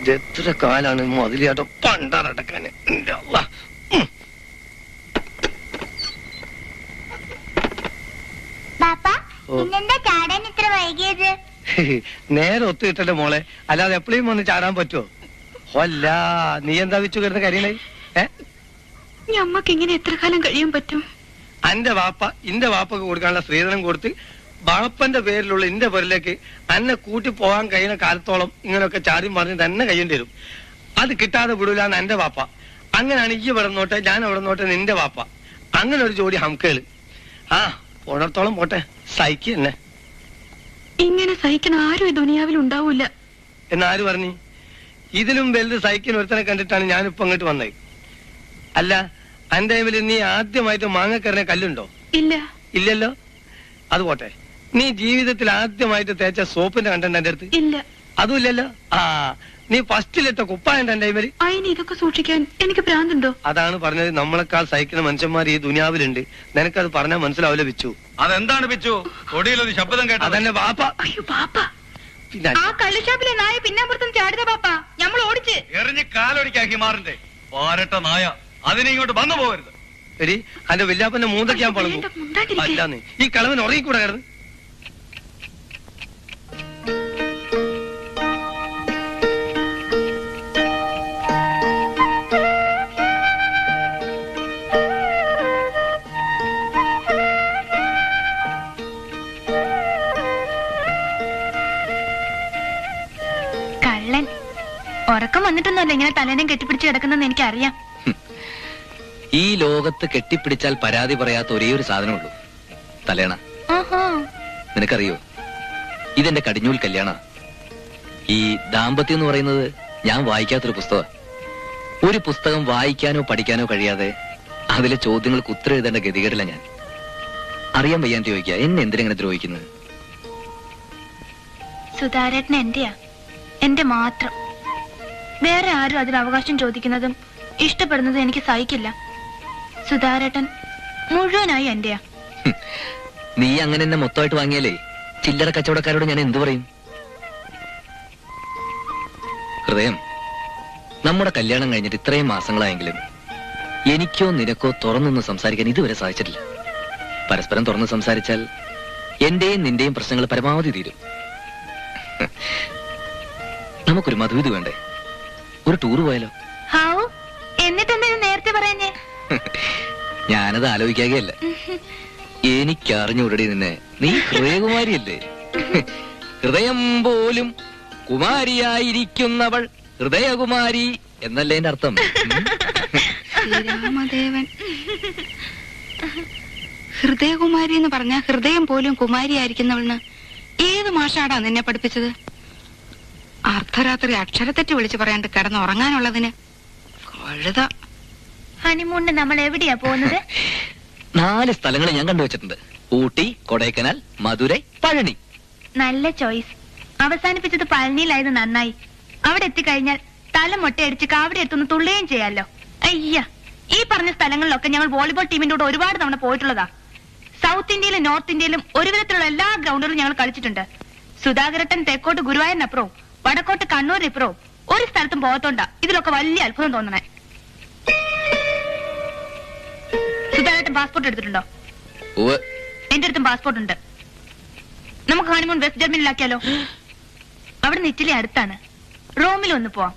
ഇതെത്ര കാലാണ് മുതലിയാട്ടോ പണ്ടടക്കാന്. നേരെ ഒത്തു കിട്ടല്ലേ മോളെ, അല്ലാതെ എപ്പോഴും വന്ന് ചാടാൻ പറ്റുമോ? അല്ല നീ എന്താ വെച്ചു കിടന്ന കാര്യങ്ങളെ? ഞമ്മക്ക് ഇങ്ങനെ എത്ര കാലം കഴിയാൻ പറ്റും? അന്റെ വാപ്പ ഇന്റെ വാപ്പക്ക് കൊടുക്കാനുള്ള സ്ത്രീധനം കൊടുത്ത് വാപ്പന്റെ പേരിലുള്ള ഇന്റെ പേരിലേക്ക് അന്നെ കൂട്ടി പോകാൻ കഴിയുന്ന കാലത്തോളം ഇങ്ങനെയൊക്കെ ചാടിയും പറഞ്ഞ് തന്നെ കഴിയേണ്ടി വരും. അത് കിട്ടാതെ വിടൂലെന്ന് എന്റെ വാപ്പ. അങ്ങനെയാണ് ഈ ഇവിടെ നോട്ടെ ഞാൻ ഇവിടെ നോട്ടെ നിന്റെ വാപ്പ. അങ്ങനെ ഒരു ജോഡി ഹംക്കേള്. ആ പോണത്തോളം പോട്ടെ, സഹിക്ക് തന്നെ. ഇങ്ങനെ സഹിക്കണ ആരും ഈ ദുനിയാവിൽ ഉണ്ടാവൂല എന്നാര് പറഞ്ഞു? ഇതിലും വലുത് സഹിക്കുന്ന ഒരുത്തനെ കണ്ടിട്ടാണ് ഞാനിപ്പോ അങ്ങോട്ട് വന്നത്. അല്ല അന്റെ ടൈമിൽ നീ ആദ്യമായിട്ട് മാങ്ങക്കറിനെ കല്ലുണ്ടോ? ഇല്ല. ഇല്ലല്ലോ. അത് പോട്ടെ, നീ ജീവിതത്തിൽ ആദ്യമായിട്ട് തേച്ച സോപ്പിന്റെ കണ്ടന്റ് എന്റെ അടുത്ത്? ഇല്ല. അതും ഇല്ലല്ലോ. ആ നീ ഫസ്റ്റിലിട്ട കുപ്പായുണ്ട് എന്റെ ടൈമിൽ? അതിന് ഇതൊക്കെ സൂക്ഷിക്കാൻ എനിക്ക് ഭ്രാന്തുണ്ടോ? അതാണ് പറഞ്ഞത്, നമ്മളെക്കാൾ സഹിക്കുന്ന മനുഷ്യന്മാർ ഈ ദുനിയാവിലുണ്ട്. നിനക്കത് പറഞ്ഞാൽ മനസ്സിലാവില്ല പിച്ചു. അതെന്താണ് പിച്ചു? ഒടിയിലൊരു ശബ്ദം കേട്ടോ. അതെന്നെ ബാപ്പ. അയ്യോ ബാപ്പ, ആ കള്ളുഷാപ്പിലെ നായ പിന്നാമ്പുറത്തും ചാടിത ബാപ്പ. നമ്മൾ ഓടിച്ച് എറിഞ്ഞ് കാലൊടിക്കാക്കി മാറിന്റെ പാരട്ട നായ. അതിനെ ഇങ്ങോട്ട് വന്നു പോകരുത്. എടി അന്റെ വല്യാപ്പന്റെ മൂന്നൊക്കെ ഞാൻ പറഞ്ഞു. അല്ലാന്ന് ഈ കളവൻ ഉറങ്ങിക്കൂടെ കിടന്ന്? കള്ളൻ. ഉറക്കം വന്നിട്ടൊന്നുമല്ല ഇങ്ങനെ തലേനെ കെട്ടിപ്പിടിച്ച് കിടക്കുന്നെന്ന് എനിക്കറിയാം. ഈ ലോകത്ത് കെട്ടിപ്പിടിച്ചാൽ പരാതി പറയാത്ത ഒരേ ഒരു സാധനമുള്ളൂ, തലേണ. നിനക്കറിയോ, ഇതെന്റെ കടിഞ്ഞൂൽ കല്യാണ. ഈ ദാമ്പത്യം എന്ന് പറയുന്നത് ഞാൻ വായിക്കാത്തൊരു പുസ്തകം. ഒരു പുസ്തകം വായിക്കാനോ പഠിക്കാനോ കഴിയാതെ അതിലെ ചോദ്യങ്ങൾക്ക് ഉത്തരം എഴുതേണ്ട ഗതികേടില്ല ഞാൻ. അറിയാൻ വയ്യാൻ ചോദിക്കുക, എന്നെ എന്തിനെങ്ങനെ ദ്രോഹിക്കുന്നത്? സുധാരേട്ടൻ എന്റെയാ, എന്റെ മാത്രം. വേറെ ആരും അതിൽ അവകാശം ചോദിക്കുന്നതും ഇഷ്ടപ്പെടുന്നതും എനിക്ക് സഹിക്കില്ല. സുധാരേട്ടൻ മുഴുവനായി എന്റെയാ. നീ അങ്ങനെ എന്നെ മൊത്തമായിട്ട് വാങ്ങിയാലേ ചില്ലറ കച്ചവടക്കാരോട് ഞാൻ എന്തു പറയും? ഹൃദയം, നമ്മുടെ കല്യാണം കഴിഞ്ഞിട്ട് ഇത്രയും മാസങ്ങളായെങ്കിലും എനിക്കോ നിനക്കോ തുറന്നൊന്ന് സംസാരിക്കാൻ ഇതുവരെ സാധിച്ചിട്ടില്ല. പരസ്പരം തുറന്ന് സംസാരിച്ചാൽ എന്റെയും നിന്റെയും പ്രശ്നങ്ങൾ പരമാവധി തീരും. നമുക്കൊരു മധുവിധി വേണ്ടേ? ഒരു ടൂർ പോയാലോ? എന്നിട്ടെന്താ നേരത്തെ പറയാഞ്ഞേ? ഞാനത് ആലോചിക്കാകെയല്ല, എനിക്കറിഞ്ഞുകൂടി നിന്നെ. നീ ഹൃദയകുമാരിയല്ലേ? ഹൃദയം പോലും കുമാരിയായിരിക്കുന്നവൾ ഹൃദയകുമാരി എന്നല്ലേ എന്റെ അർത്ഥം? ശ്രീരാമദേവൻ. ഹൃദയകുമാരി എന്ന് പറഞ്ഞ ഹൃദയം പോലും കുമാരിയായിരിക്കുന്നവൾന്ന് ഏത് മാഷാടാ നിന്നെ പഠിപ്പിച്ചത്? അർദ്ധരാത്രി അക്ഷരത്തെറ്റ് വിളിച്ചു പറയാണ്ട് കിടന്നുറങ്ങാനുള്ളതിന് കഴുത. ഹണിമൂണിന് നമ്മൾ എവിടെയാ പോകുന്നത്? 4 സ്ഥലങ്ങൾ ഞാൻ കണ്ടുവച്ചിട്ടുണ്ട്: ഊട്ടി, കൊടൈക്കനാൽ, മധുരൈ, പഴനി. നല്ല ചോയ്സ്. അവസാനിപ്പിച്ചത് പഴനിയിലായത് നന്നായി. അവിടെ എത്തിക്കഴിഞ്ഞാൽ തല മൊട്ടയടിച്ച് കാവടി എടുത്തൊന്ന് തുള്ളുകയും ചെയ്യാലോ. അയ്യ, ഈ പറഞ്ഞ സ്ഥലങ്ങളിലൊക്കെ ഞങ്ങൾ വോളിബോൾ ടീമിന്റെ കൂടെ ഒരുപാട് തവണ പോയിട്ടുള്ളതാ. സൗത്ത് ഇന്ത്യയിലും നോർത്ത് ഇന്ത്യയിലും ഒരു വിധത്തിലുള്ള എല്ലാ ഗ്രൗണ്ടുകളും ഞങ്ങൾ കളിച്ചിട്ടുണ്ട്. സുധാകരട്ടൻ തെക്കോട്ട് ഗുരുവായൂരിനപ്പുറവും വടക്കോട്ട് കണ്ണൂരിനിപ്പുറവും ഒരു സ്ഥലത്തും പോകത്തോണ്ടാ ഇതിലൊക്കെ വലിയ അത്ഭുതം തോന്നണേ. സുധാകരട്ടൻ പാസ്പോർട്ട് എടുത്തിട്ടുണ്ടോ? എന്റെ അടുത്തും പാസ്പോർട്ട് ഉണ്ട്. നമുക്ക് ഹണിമൂൺ വെസ്റ്റ് ജർമ്മനിയിലാക്കിയാലോ? അവിടെ നിന്ന് ഇറ്റലി അടുത്താണ്. റോമിൽ ഒന്ന് പോവാം.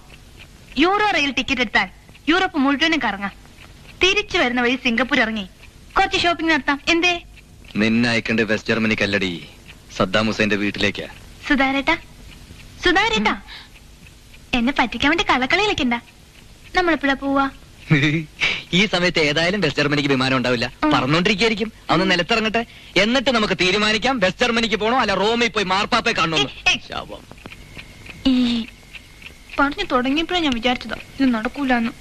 യൂറോ റെയിൽ ടിക്കറ്റ് എടുത്താൽ യൂറോപ്പ് മുഴുവനും കറങ്ങാം. തിരിച്ചു വരുന്ന വഴി സിംഗപ്പൂർ ഇറങ്ങി കുറച്ച് ഷോപ്പിംഗ് നടത്താം. എന്തേ? നിന്നെ അയക്കേണ്ട വെസ്റ്റ് ജർമ്മനിക്കല്ലടി, സദ്ദാം ഹുസൈന്റെ വീട്ടിലേക്കാ. സുധാരേട്ടാ, സുധാരേട്ടാ, എന്നെ പറ്റിക്കാൻ വേണ്ടി കള്ളക്കളിയിലേക്കണ്ട. നമ്മളെപ്പോഴാ പോവാ? ഈ സമയത്ത് ഏതായാലും വെസ്റ്റ് ജർമ്മനിക്ക് വിമാനം ഉണ്ടാവില്ല, പറന്നോണ്ടിരിക്കും. അന്ന് നിലത്തിറങ്ങട്ടെ, എന്നിട്ട് നമുക്ക് തീരുമാനിക്കാം വെസ്റ്റ് ജർമ്മനിക്ക് പോണോ അല്ല റോമിൽ പോയി മാർപ്പാപ്പയെ കാണണോ. പറഞ്ഞു തുടങ്ങിയപ്പോഴേ ഞാൻ വിചാരിച്ചതാ ഇത് നടക്കൂലെന്ന്.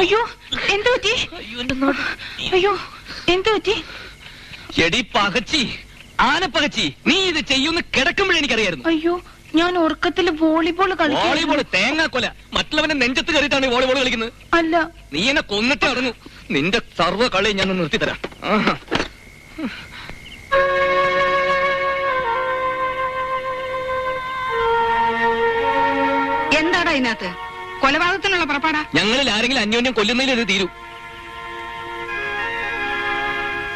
അയ്യോ എന്ത് പറ്റി? അയ്യോ എന്ത് പറ്റി? എടി പകച്ചി, ആനപ്പകച്ചി, നീ ഇത് ചെയ്യുന്ന കിടക്കുമ്പോഴേ എനിക്കറിയായിരുന്നു. അയ്യോ, ഞാൻ ഉറക്കത്തിൽ വോളിബോൾ വോളിബോൾ തേങ്ങാക്കൊല. മറ്റുള്ളവന്റെ നെഞ്ചത്ത് കയറിയിട്ടാണ് വോളിബോൾ കളിക്കുന്നത്. അല്ല, നീ എന്നെ കൊന്നിട്ട് അടങ്ങും. നിന്റെ സർവ്വ കളി ഞാൻ നിർത്തിത്തരാം. എന്താടാ ഇതിനകത്ത്? കൊലപാതകത്തിനുള്ള പുറപ്പാടാ? ഞങ്ങളിൽ ആരെങ്കിലും അന്യോന്യം കൊല്ലുന്നതിൽ ഇത് തീരൂ.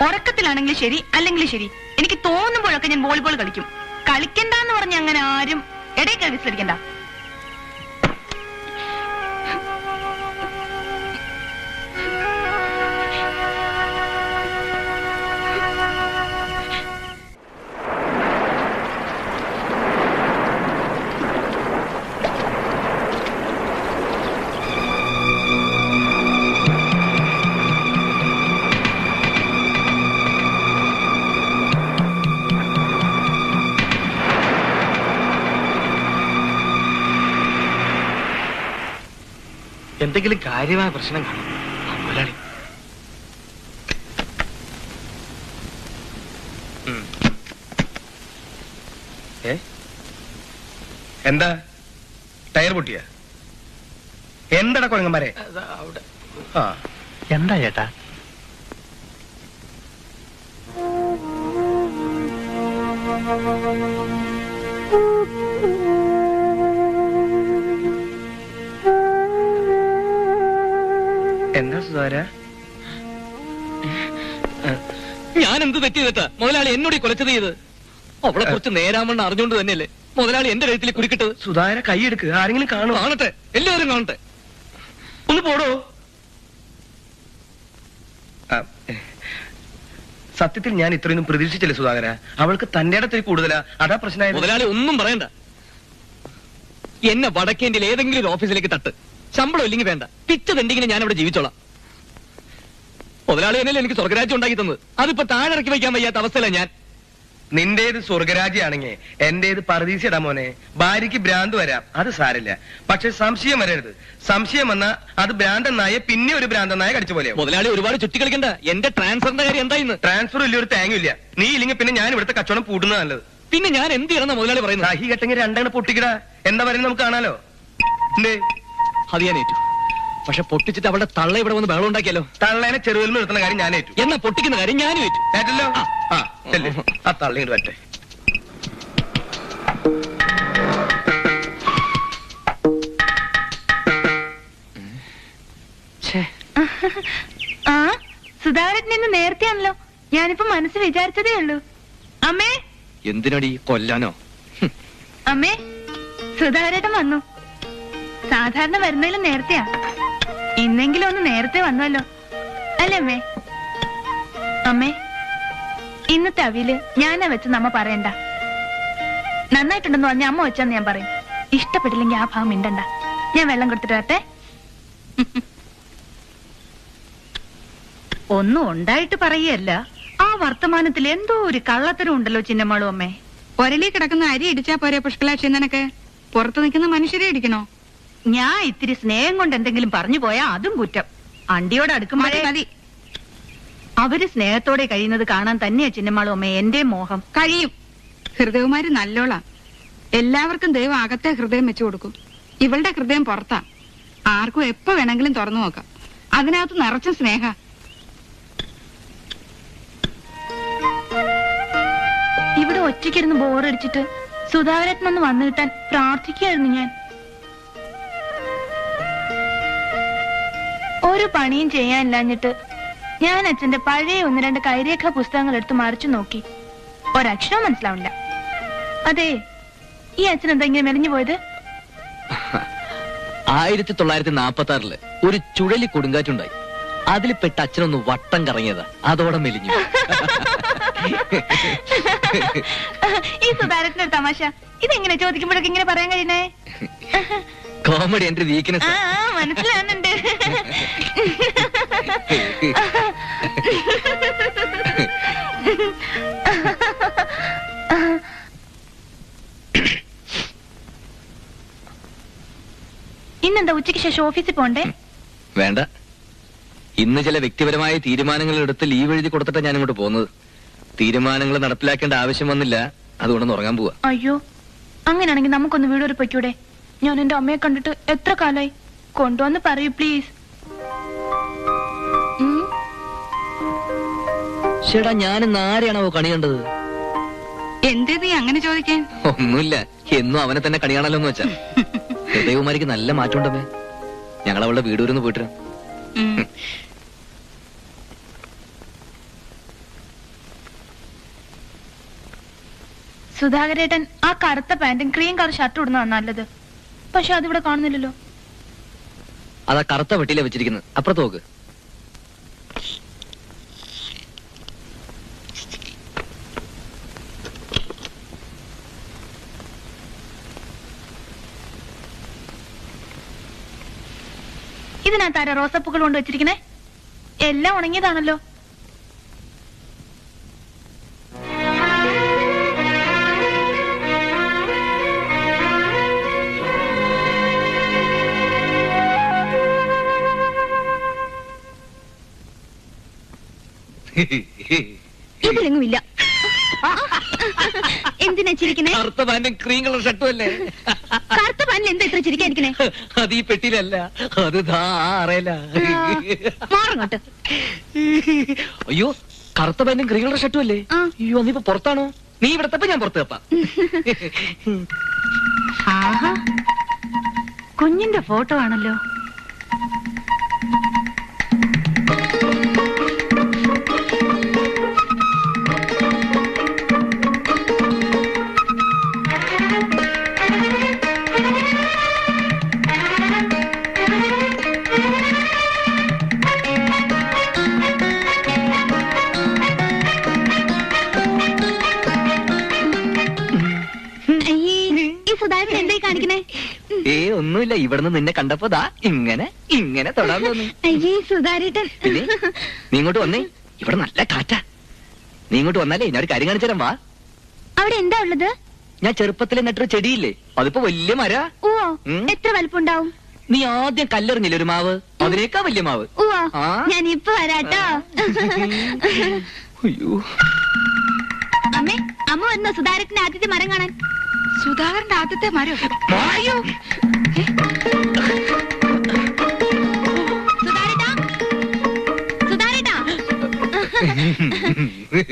ഉറക്കത്തിലാണെങ്കിലും ശരി അല്ലെങ്കിലും ശരി, എനിക്ക് തോന്നുമ്പോഴൊക്കെ ഞാൻ വോളിബോൾ കളിക്കും. കളിക്കണ്ടെന്ന് പറഞ്ഞ അങ്ങനെ ആരും ഇടയ്ക്ക് വിസ്തരിക്കണ്ട. എന്തെങ്കിലും കാര്യമായ പ്രശ്നം കാണും മുതലാളി. എന്താ ടയർ പൊട്ടിയ? എന്താടാ കുഴങ്ങന്മാരെ? എന്താ ചേട്ടാ? എന്താ സുധാര? ഞാൻ എന്ത് തെറ്റി ചെയ്തിട്ടാ മുതലാളി എന്നോട് കൊലച്ചത് ചെയ്ത്? അവളെ കുറിച്ച് നേരാമണ്ണം അറിഞ്ഞുകൊണ്ട് തന്നെയല്ലേ മുതലാളി എന്റെ കഴുത്തിൽ കുരുക്കിട്ടത്. സുധാര കൈയെടുക്ക്, ആരെങ്കിലും കാണും. കാണട്ടെ, എല്ലാവരും കാണട്ടെ. ഒന്ന് പോടോ. സത്യത്തിൽ ഞാൻ ഇത്രയൊന്നും പ്രതീക്ഷിച്ചില്ല സുധാകര. അവൾക്ക് തന്റെ ഇടത്തിൽ കൂടുതലാ, അതാ പ്രശ്നമായത്. മുതലാളി ഒന്നും പറയണ്ട. എന്നെ വടക്കേന്ത്യയിൽ ഏതെങ്കിലും ഒരു ഓഫീസിലേക്ക് തട്ട്. ശമ്പളം ഇല്ലെങ്കിൽ വേണ്ട, പിച്ചതെന്തെങ്കിലും ഞാൻ അവിടെ ജീവിച്ചോളാം. മുതലാളി എന്നല്ലേ എനിക്ക് സ്വർഗരാജ്യം ഉണ്ടാക്കി തന്നത്. അതിപ്പോ താഴെറക്കി വയ്ക്കാൻ വയ്യാത്ത അവസ്ഥയിലാണ് ഞാൻ. നിന്റേത് സ്വർഗരാജ്യാണെങ്കിൽ എന്റേത് പരദീസിടാ മോനെ. ഭാര്യയ്ക്ക് ഭ്രാന്ത് വരാം, അത് സാരില്ല. പക്ഷെ സംശയം വരരുത്. സംശയം വന്നാ അത് ഭ്രാന്തനായ പിന്നെ ഒരു ഭ്രാന്തനായ കടിച്ച പോലെ. മുതലാളി ഒരുപാട് ചുറ്റി കളിക്കണ്ട. എന്റെ ട്രാൻസ്ഫറിന്റെ കാര്യം എന്തായിന്ന്? ട്രാൻസ്ഫർ വലിയൊരു തേങ്ങയില്ല. നീ ഇല്ലെങ്കിൽ പിന്നെ ഞാൻ ഇവിടുത്തെ കച്ചവടം പൂട്ടുന്നത് നല്ലത്. പിന്നെ ഞാൻ എന്ത് ചെയ്യണം മുതലാളി പറയുന്നത്? സഹി കെട്ടെങ്കിൽ രണ്ടെണ്ണം പൊട്ടിക്കടാ. എന്താ പറയുന്നത് നമുക്ക് കാണാലോ. അത് ഞാൻ ഏറ്റു. പക്ഷെ പൊട്ടിച്ചിട്ട് അവളുടെ തള്ള ഇവിടെ വന്ന് ബഹളം ഉണ്ടാക്കിയല്ലോ. തള്ളേനെ ചെറുതിൽ നിർത്തുന്ന കാര്യം ഞാൻ ഏറ്റു. എന്നാ പൊട്ടിക്കുന്ന കാര്യം ഞാനും ഏറ്റു. ഏറ്റല്ലോ? ആ തള്ളിങ്ങോട്ട് പറ്റേ. ആ, സുധാകരൻ ഇന്ന് നേരത്തെയാണല്ലോ. ഞാനിപ്പോ മനസ്സ് വിചാരിച്ചതേ ഉള്ളൂ. അമ്മേ. എന്തിനടി കൊല്ലാനോ? അമ്മേ, സുധാകരേട്ടൻ വന്നു. സാധാരണ വരുന്നതിലും നേരത്തെയാ. ഇന്നെങ്കിലും ഒന്ന് നേരത്തെ വന്നല്ലോ അല്ലേ അമ്മേ? അമ്മേ, ഇന്നത്തെ അവിയല് ഞാനാ വെച്ചെന്ന് അമ്മ പറയണ്ട. നന്നായിട്ടുണ്ടെന്ന് പറഞ്ഞ അമ്മ വെച്ചാന്ന് ഞാൻ പറയും. ഇഷ്ടപ്പെട്ടില്ലെങ്കിൽ ആ ഭാഗം മിണ്ടണ്ട. ഞാൻ വെള്ളം കൊടുത്തിട്ട് വരട്ടെ. ഒന്നും ഉണ്ടായിട്ട് പറയല്ല, ആ വർത്തമാനത്തിൽ എന്തോ ഒരു കള്ളത്തരം ഉണ്ടല്ലോ ചിന്നമ്മളും അമ്മേ. ഒരലി കിടക്കുന്ന അരി ഇടിച്ചാ പോരെ പുഷ്പലാക്ഷി? നിനക്ക് പുറത്ത് നിൽക്കുന്ന മനുഷ്യരെ ഇടിക്കണോ? ഞാൻ ഇത്തിരി സ്നേഹം കൊണ്ട് എന്തെങ്കിലും പറഞ്ഞു പോയാ അതും കുറ്റം. അണ്ടിയോട് അടുക്കുമ്പോഴേ മതി. അവര് സ്നേഹത്തോടെ കഴിയുന്നത് കാണാൻ തന്നെയാ ചിന്നമാളും അമ്മ എന്റെ മോഹം. കഴിയും. ഹൃദയകുമാരി നല്ലോളാ. എല്ലാവർക്കും ദൈവം അകത്തെ ഹൃദയം വെച്ചു കൊടുക്കും. ഇവളുടെ ഹൃദയം പുറത്താ. ആർക്കും എപ്പോ വേണമെങ്കിലും തുറന്നു നോക്കാം. അതിനകത്ത് നിറച്ച സ്നേഹ. ഇവിടെ ഒറ്റയ്ക്കിരുന്ന് ബോറടിച്ചിട്ട് സുധാകരനൊന്ന് വന്നു കിട്ടാൻ പ്രാർത്ഥിക്കുകയായിരുന്നു ഞാൻ. ഒരു പണിയും ചെയ്യാനില്ലാഞ്ഞിട്ട് ഞാൻ അച്ഛന്റെ പഴയ 1-2 കൈരേഖാ പുസ്തകങ്ങൾ എടുത്ത് മറിച്ചു നോക്കി. ഒരക്ഷരം മനസ്സിലാവില്ല. അതെ, ഈ അച്ഛൻ എന്താ ഇങ്ങനെ മെലിഞ്ഞു പോയത്? 1946 ഒരു ചുഴലി കൊടുങ്കാറ്റുണ്ടായി. അതിൽ പെട്ട അച്ഛനൊന്ന് വട്ടം കറങ്ങിയതാ. അതോടെ മെലിഞ്ഞു. ഈ സുധാകരന്റെ തമാശ ഇതെങ്ങനെ ചോദിക്കുമ്പോഴൊക്കെ ഇങ്ങനെ പറയാൻ കഴിയുന്നേ? കോമഡി എന്റെ വീക്ക്നെസ്. മനസ്സിലാകുന്നുണ്ട്. ഇന്നെന്താ ഉച്ചയ്ക്ക് ശേഷം ഓഫീസിൽ പോണ്ടേ? വേണ്ട, ഇന്ന് ചില വ്യക്തിപരമായ തീരുമാനങ്ങൾ എടുത്ത് ലീവ് എഴുതി കൊടുത്തിട്ടാ ഞാൻ ഇങ്ങോട്ട് പോകുന്നത്. തീരുമാനങ്ങൾ നടപ്പിലാക്കേണ്ട ആവശ്യം വന്നില്ല. അതുകൊണ്ടൊന്ന് ഉറങ്ങാൻ പോവാ. അയ്യോ, അങ്ങനെയാണെങ്കിൽ നമുക്കൊന്ന് വീട് വരെ പൊയ്ക്കൂടെ? ഞാൻ എന്റെ അമ്മയെ കണ്ടിട്ട് എത്ര കാലായി. കൊണ്ടുവന്ന് പറയൂ പ്ലീസ്. ചേട്ടാ, ഞാനിന്ന് ആരെയാണോ കണി കണ്ടത്? എന്തേ നീ അങ്ങനെ ചോദിക്കാൻ? ഒന്നുമില്ല, എന്നും അവനെ തന്നെ കണിയാണല്ലോ എന്ന് വെച്ചാ. ഹൃദയകുമാരിക്ക് നല്ല മാറ്റമുണ്ടമ്മേ. ഞങ്ങൾ അവളുടെ വീട് വരെ ഒന്ന് പോയിട്ട്. സുധാകരേട്ടൻ ആ കറുത്ത പാന്റും ക്രീം കളർ ഷർട്ട് ഇടുന്നതാണ് നല്ലത്. പക്ഷെ അതിവിടെ കാണുന്നില്ലല്ലോ. അതാ കറുത്ത വെട്ടിയിലെ വെച്ചിരിക്കുന്നത്. അപ്പുറത്ത് നോക്ക്. ഇതിനകത്ത് ആരാ റോസപ്പൂക്കൾ കൊണ്ട് വെച്ചിരിക്കണേ? എല്ലാം ഉണങ്ങിയതാണല്ലോ. ഇതിലെങ്ങുമില്ല. എന്തിനാ ചിരിക്കണേ? കറുത്ത പാന്റും ക്രീം കളർ ഷർട്ടും അല്ലേ? കറുത്ത പാനിൽ എന്താ ഇത്ര ചിരിക്കാതിരിക്കണേ? അത് ഈ പെട്ടിയിലല്ല, അത് ധാറയില. മാറങ്ങോട്ട്. അയ്യോ, കറുത്ത പാന്റും ക്രീം കളർ ഷർട്ടും അല്ലേ? ആ. അയ്യോ, നീ ഇപ്പൊ പുറത്താണോ? നീ ഇവിടത്തപ്പ ഞാൻ പുറത്ത് തപ്പാ. ആഹാ, കുഞ്ഞിന്റെ ഫോട്ടോ ആണല്ലോ. ഒന്നുമില്ല, ഇവിടുന്ന് നിന്നെ കണ്ടപ്പോ ദാ ഇങ്ങനെ ഇങ്ങനെ തൊടാൻ തോന്നി. സുധാരേട്ടൻ, പിന്നെ നീ ഇങ്ങോട്ട് വന്നേ, ഇവിടെ നല്ല കാറ്റാ. നീ ഇങ്ങോട്ട് വന്നാലേ ഞാൻ ഒരു കാര്യം കാണിച്ചു തരാം. വാ. അവിടെ എന്താ ഉള്ളത്? ഞാൻ ചെറുപ്പത്തിലെ നട്ടൊരു ചെടിയില്ലേ, അതിപ്പോ വലിയ മര. ഓ, എത്ര വലുപ്പുണ്ടാവും? നീ ആദ്യം കല്ലെറിഞ്ഞില്ലേ ഒരു മാവ്, അതിനേക്കാ വലിയ മാവ്. ഓ, ഞാൻ ഇപ്പൊ വരാട്ടോ. അയ്യോ, അമ്മേ, അമ്മ വന്നോ സുധാരത്തിന്റെ ആദ്യത്തെ മരം കാണാൻ? സുധാകരന്റെ ആദ്യത്തെ മരം? അയ്യോ, സുധാരേട്ടാ, സുധാരേട്ടാ,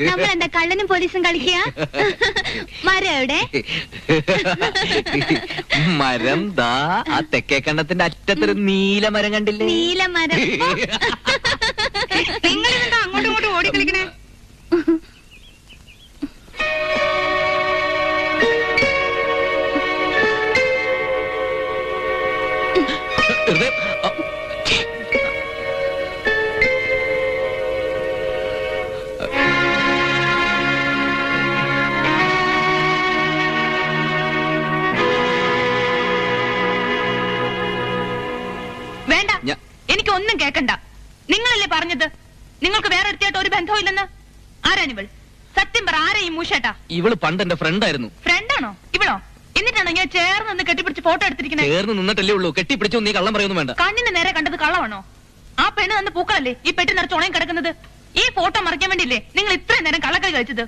നമ്മളെന്താ കള്ളനും പോലീസും കളിക്കുക? മരം എവിടെ? മരം ദാ ആ തെക്കേ കണ്ടത്തിന്റെ അറ്റത്തൊരു നീല മരം കണ്ടില്ലേ? നീല മരം. നിങ്ങളെന്താ അങ്ങോട്ടും ഇങ്ങോട്ടും ഓടിക്കളിക്കണേ? വേണ്ട, എനിക്കൊന്നും കേക്കണ്ട. നിങ്ങളല്ലേ പറഞ്ഞത് നിങ്ങൾക്ക് വേറെ എടുത്തിയായിട്ട് ഒരു ബന്ധവും ഇല്ലെന്ന്? ആരാണിവൾ? സത്യം പറ, ആരാ ഈ മൂഷേട്ടാ? ഇവള് പണ്ട് എന്റെ ഫ്രണ്ടായിരുന്നു. ഫ്രണ്ടാണോ ഇവളോ? എന്നിട്ടാണോ ഞാൻ ചേർന്ന് നിന്ന് കെട്ടിപ്പിടിച്ച് ഫോട്ടോ എടുത്തിരിക്കുന്നത്? ചേർന്ന് നിന്നിട്ടല്ലേ ഉള്ളൂ, കെട്ടിപ്പിടിച്ചു. നീ കള്ളം പറയൊന്നും വേണ്ട. കണ്ണിന് നേരെ കണ്ടത് കള്ളമാണോ? ആ പെണ്ണ് തന്ന പൂക്കളല്ലേ ഈ പെട്ടി നിറച്ച് ഉണയും കിടക്കുന്നത്? ഈ ഫോട്ടോ മറയ്ക്കാൻ വേണ്ടിയില്ലേ നിങ്ങൾ ഇത്രയും നേരം കള്ളക്കളി കഴിച്ചത്?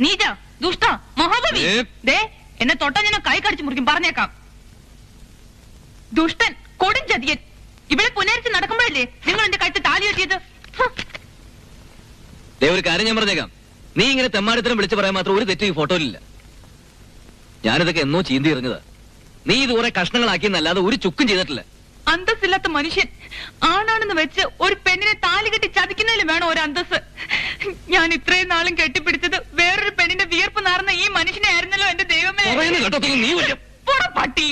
നീജ, ദുഷ്ട, മഹാബലി. ദേ, എന്നെ തൊട്ടാ ഞാൻ കൈ കടിച്ചു മുറിക്കും, പറഞ്ഞേക്കാം. ദുഷ്ടൻ, കൊടുംചതിയൻ. ഇവിടെ പുനരിച്ച് നടക്കുമ്പോഴല്ലേ നിങ്ങൾ എന്റെ കഴുത്ത് താലി കെട്ടിയത്? ഒരു കാര്യം ഞാൻ പറഞ്ഞേക്കാം, നീ ഇങ്ങനെ തെമ്മാടിത്തരം വിളിച്ചു പറയാൻ മാത്രം ഒരു തെറ്റും ഈ ഫോട്ടോയിലില്ല. ഞാനിതൊക്കെ എന്നോ ചീന്തി എറിഞ്ഞതാ. നീ ഇത് കുറെ കഷ്ണങ്ങളാക്കിയെന്നല്ലാതെ ഒരു ചുക്കും ചെയ്തിട്ടില്ല. അന്തസ്സില്ലാത്ത മനുഷ്യൻ. ആണാണെന്ന് വെച്ച് ഒരു പെണ്ണിനെ താലി കെട്ടി ചതിക്കുന്നതിലും വേണം ഒരു അന്തസ്. ഞാൻ ഇത്രയും നാളും കെട്ടിപ്പിടിച്ചത് വേറൊരു പെണ്ണിന്റെ വിയർപ്പ് നാർന്ന ഈ മനുഷ്യനെ ആയിരുന്നല്ലോ എന്റെ ദൈവമേ. നീ പട്ടി.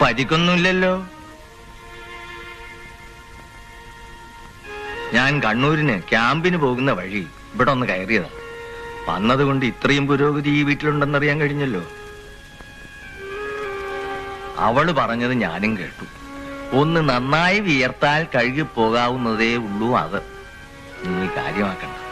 പരിക്കൊന്നുമില്ലല്ലോ. ഞാൻ കണ്ണൂരിന് ക്യാമ്പിന് പോകുന്ന വഴി ഇവിടെ ഒന്ന് കയറിയതാ. വന്നതുകൊണ്ട് ഇത്രയും പുരോഗതി ഈ വീട്ടിലുണ്ടെന്നറിയാൻ കഴിഞ്ഞല്ലോ. അവള് പറഞ്ഞത് ഞാനും കേട്ടു. ഒന്ന് നന്നായി വിയർത്താൽ കഴുകി പോകാവുന്നതേ ഉള്ളൂ. അത് നീ കാര്യമാക്കണ്ട.